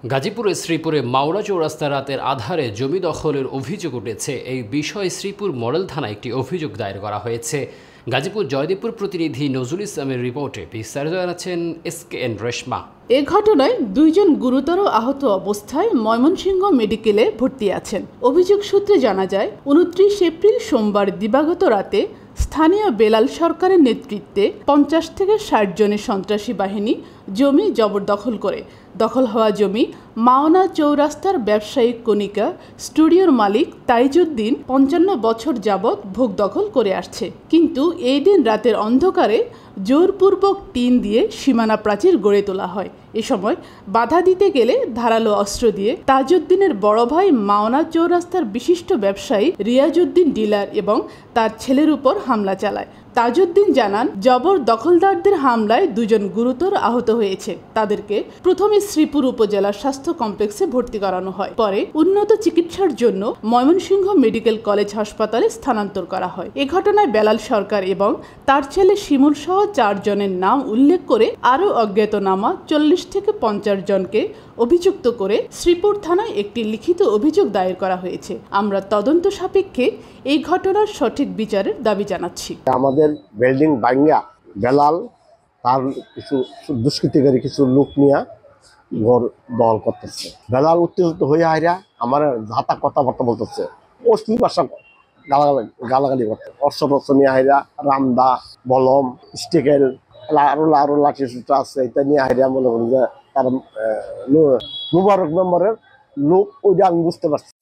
গাজীপুরের শ্রীপুরে মাওনা চৌরাস্তা রাতের আধারে জমি দখলের অভিযোগ উঠেছে। এই বিষয়ে শ্রীপুর মডেল থানায় একটি অভিযোগ দায়ের করা হয়েছে। গাজীপুর জয়দেবপুর প্রতিনিধি নজরুল ইসলামের রিপোর্টে বিস্তারিত জানাচ্ছেন SKN রেশমা। এ ঘটনায় দুইজন গুরুতর আহত অবস্থায় ময়মনসিংহ মেডিকেলে ভর্তি আছেন। অভিযোগ সূত্রে জানা যায় 29 এপ্রিল সোমবার দিবাগত রাতে স্থানীয় বেলাল সরকারের নেতৃত্বে 50 থেকে 60 জনের সন্ত্রাসী বাহিনী জমি জবরদখল করে। দখল হওয়া জমি মাওনা চৌরাস্তার ব্যবসায়িক কণিকা স্টুডিওর মালিক তাইজউদ্দিন 55 বছর যাবৎ ভোগ দখল করে আসছে। কিন্তু এই দিন রাতের অন্ধকারে জোরপূর্বক টিন দিয়ে সীমানা প্রাচীর গড়ে তোলা হয়। এ সময় বাধা দিতে গেলে ধারালো অস্ত্র দিয়ে তাজউদ্দিনের বড় ভাই মাওনা চৌরাস্তার বিশিষ্ট ব্যবসায়ী রিয়াজউদ্দিন ডিলার এবং তার ছেলের উপর হামলা চালায়। তাজউদ্দিন জানান, জবর দখলদারদের হামলায় দুজন গুরুতর আহত হয়েছে। তাদেরকে প্রথমে শ্রীপুর উপজেলা স্বাস্থ্য কমপ্লেক্সে ভর্তি করানো হয়। পরে উন্নত চিকিৎসার জন্য ময়মনসিংহ মেডিকেল কলেজ হাসপাতালে স্থানান্তর করা হয়। এ ঘটনায় বেলাল সরকার এবং তার ছেলে শিমুল সহ 4 জনের নাম উল্লেখ করে আরও অজ্ঞাতনামা 40 থেকে 50 জনকে অভিযুক্ত করে শ্রীপুর থানায় একটি লিখিত অভিযোগ দায়ের করা হয়েছে। আমরা তদন্ত সাপেক্ষে এই ঘটনার সঠিক বিচারের দাবি জানাচ্ছি। আমাদের বিল্ডিং ভাঙ্গা বেলাল তার কিছু দুষ্কৃতিকারী কিছু লোক নিয়ে ঘর দল করতেছে। বেলাল উত্তেজিত হয়ে আইরা আমার ঝাঁতা কথাবার্তা বলতেছে, অশ্লীল ভাষা গালাগালি করতে, অস্ত্র নিয়ে আইরা রামদা বলম স্টিকেল আরো লাঠি সুটা আছে, এটা নিয়ে আইরা মনে করি যে তার মুবারক মেম্বারের লোক, ওইটা আমি বুঝতে পারছি।